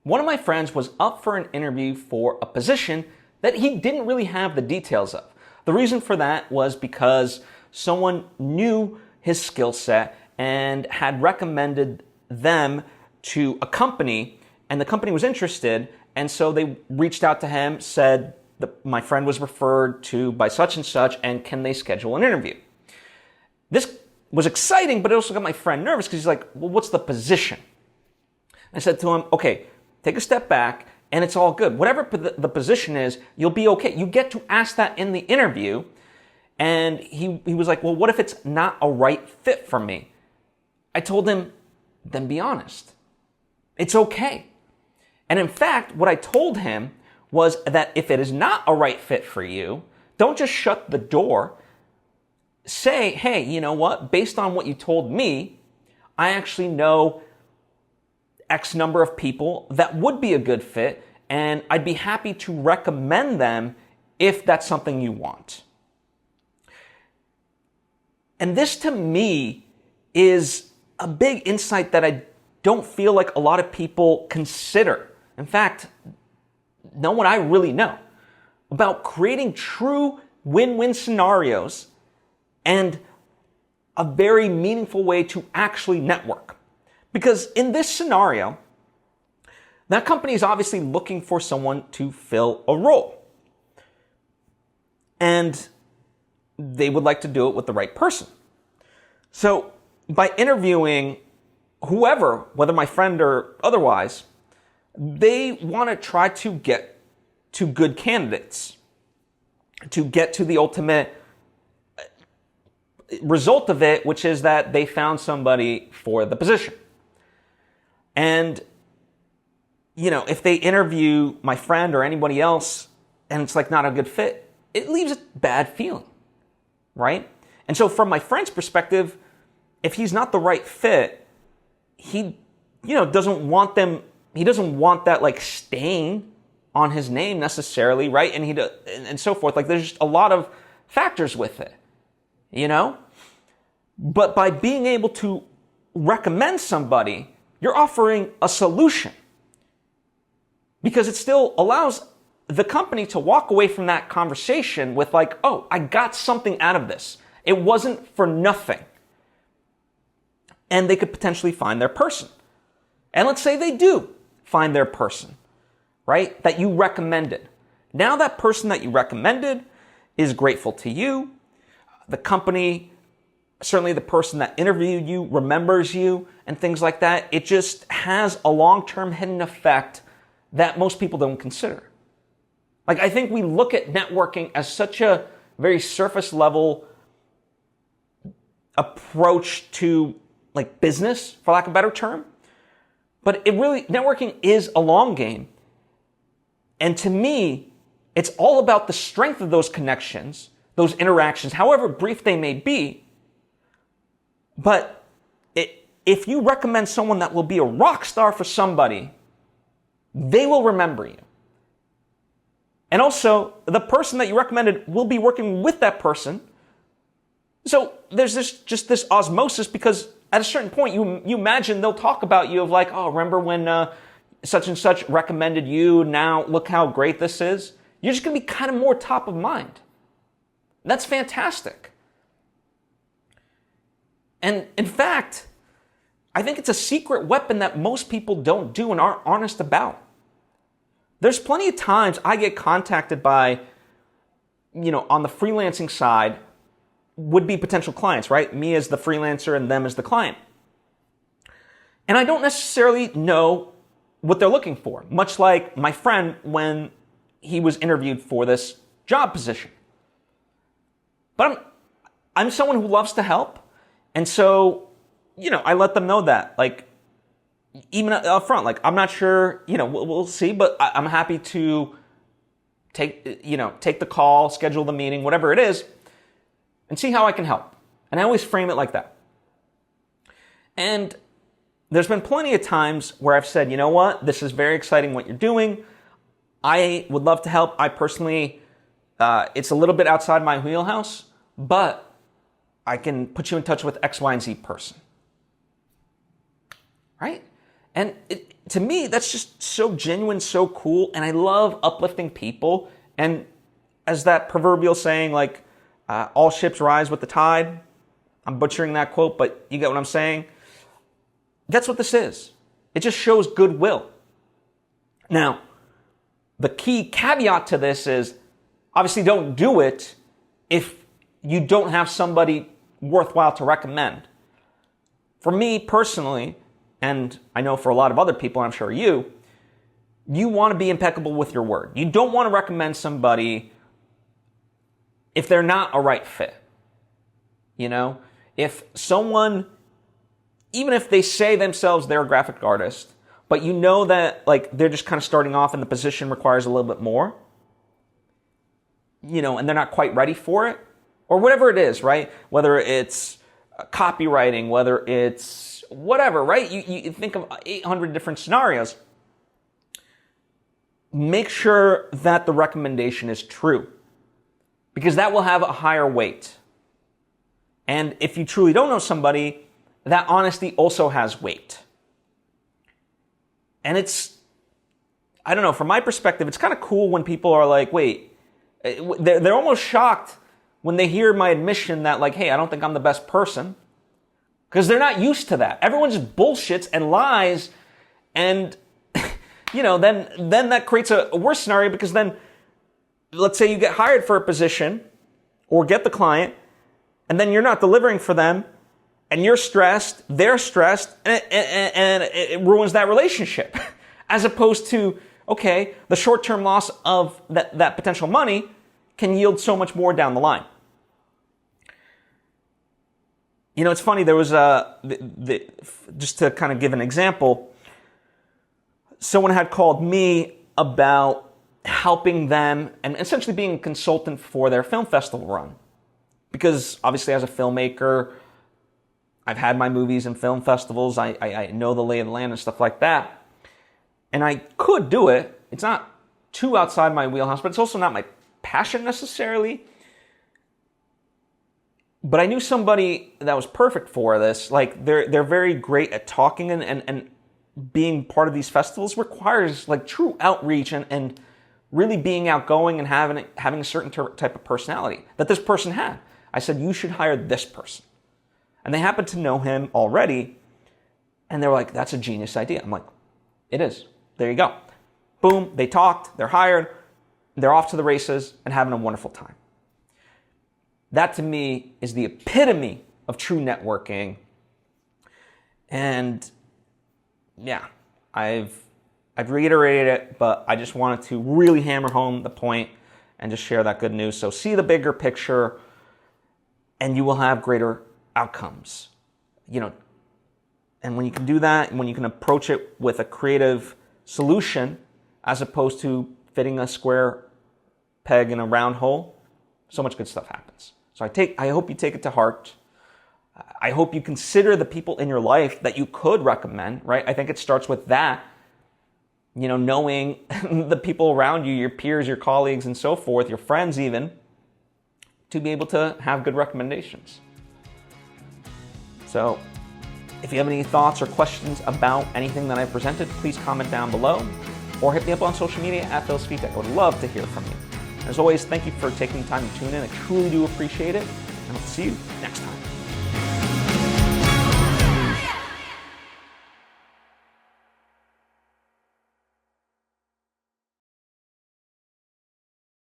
One of my friends was up for an interview for a position that he didn't really have the details of. The reason for that was because someone knew his skill set and had recommended them to a company, and the company was interested, and so they reached out to him, said that my friend was referred to by such and such, and can they schedule an interview? This was exciting, but it also got my friend nervous because he's like, well, what's the position? I said to him, okay, take a step back, and it's all good. Whatever the position is, you'll be okay. You get to ask that in the interview. And he was like, well, what if it's not a right fit for me? I told him, then be honest. It's okay. And in fact, what I told him was that if it is not a right fit for you, don't just shut the door. Say, hey, you know what? Based on what you told me, I actually know X number of people that would be a good fit, and I'd be happy to recommend them if that's something you want. And this to me is a big insight that I don't feel like a lot of people consider. In fact, no one I really know about creating true win-win scenarios and a very meaningful way to actually network. Because in this scenario, that company is obviously looking for someone to fill a role. And they would like to do it with the right person. So by interviewing whoever, whether my friend or otherwise, they want to try to get to good candidates, to get to the ultimate result of it, which is that they found somebody for the position. And, you know, if they interview my friend or anybody else and it's like not a good fit, it leaves a bad feeling, right? And so from my friend's perspective, if he's not the right fit, he, doesn't want that like stain on his name necessarily, right? And so forth. Like there's just a lot of factors with it, But by being able to recommend somebody, you're offering a solution. Because it still allows the company to walk away from that conversation with like, oh, I got something out of this. It wasn't for nothing. And they could potentially find their person. And let's say they do find their person, right? That you recommended. Now that person that you recommended is grateful to you. The company, certainly the person that interviewed you, remembers you and things like that. It just has a long-term hidden effect that most people don't consider. Like, I think we look at networking as such a very surface level approach to like business, for lack of a better term. But networking is a long game. And to me, it's all about the strength of those connections, those interactions, however brief they may be. But if you recommend someone that will be a rock star for somebody, they will remember you. And also, the person that you recommended will be working with that person. So there's this osmosis, because at a certain point, you imagine they'll talk about you of like, oh, remember when such and such recommended you? Now look how great this is. You're just going to be kind of more top of mind. That's fantastic. And in fact, I think it's a secret weapon that most people don't do and aren't honest about. There's plenty of times I get contacted by, on the freelancing side, would be potential clients, right? Me as the freelancer and them as the client. And I don't necessarily know what they're looking for, much like my friend when he was interviewed for this job position. But I'm someone who loves to help. And so, I let them know that, like, even up front, like, I'm not sure, we'll see, but I'm happy to take the call, schedule the meeting, whatever it is, and see how I can help. And I always frame it like that. And there's been plenty of times where I've said, you know what, this is very exciting what you're doing. I would love to help. I personally, it's a little bit outside my wheelhouse, but I can put you in touch with X, Y, and Z person. Right? And to me, that's just so genuine, so cool, and I love uplifting people. And as that proverbial saying, like, all ships rise with the tide, I'm butchering that quote, but you get what I'm saying. That's what this is. It just shows goodwill. Now, the key caveat to this is, obviously don't do it if you don't have somebody worthwhile to recommend. For me personally, and I know for a lot of other people, I'm sure you want to be impeccable with your word. You don't want to recommend somebody if they're not a right fit. You know, if someone, even if they say themselves they're a graphic artist, but you know that like they're just kind of starting off and the position requires a little bit more, you know, and they're not quite ready for it, or whatever it is, right? Whether it's copywriting, whether it's whatever, right? You think of 800 different scenarios. Make sure that the recommendation is true, because that will have a higher weight. And if you truly don't know somebody, that honesty also has weight. And it's, I don't know, from my perspective, it's kind of cool when people are like, wait, they're almost shocked when they hear my admission that like, hey, I don't think I'm the best person. Because they're not used to that. Everyone just bullshits and lies. And, you know, then that creates a worse scenario, because then, let's say you get hired for a position or get the client, and then you're not delivering for them, and you're stressed, they're stressed, and it ruins that relationship. As opposed to, okay, the short-term loss of that potential money can yield so much more down the line. You know, it's funny, there was just to kind of give an example, someone had called me about helping them and essentially being a consultant for their film festival run. Because obviously as a filmmaker, I've had my movies in film festivals. I know the lay of the land and stuff like that. And I could do it. It's not too outside my wheelhouse, but it's also not my passion necessarily. But I knew somebody that was perfect for this. Like, they're very great at talking, and being part of these festivals requires like true outreach and really being outgoing and having a certain type of personality that this person had. I said, you should hire this person. And they happened to know him already. And they were like, that's a genius idea. I'm like, it is. There you go. Boom. They talked. They're hired. They're off to the races and having a wonderful time. That to me is the epitome of true networking. And yeah, I've reiterated it, but I just wanted to really hammer home the point and just share that good news. So see the bigger picture, and you will have greater outcomes. You know, and when you can do that, and when you can approach it with a creative solution as opposed to fitting a square peg in a round hole, so much good stuff happens. So I hope you take it to heart. I hope you consider the people in your life that you could recommend, right? I think it starts with that, you know, knowing the people around you, your peers, your colleagues, and so forth, your friends even, to be able to have good recommendations. So if you have any thoughts or questions about anything that I presented, please comment down below or hit me up on social media at Phil Svitek. I would love to hear from you. As always, thank you for taking the time to tune in. I truly do appreciate it, and I'll see you next time.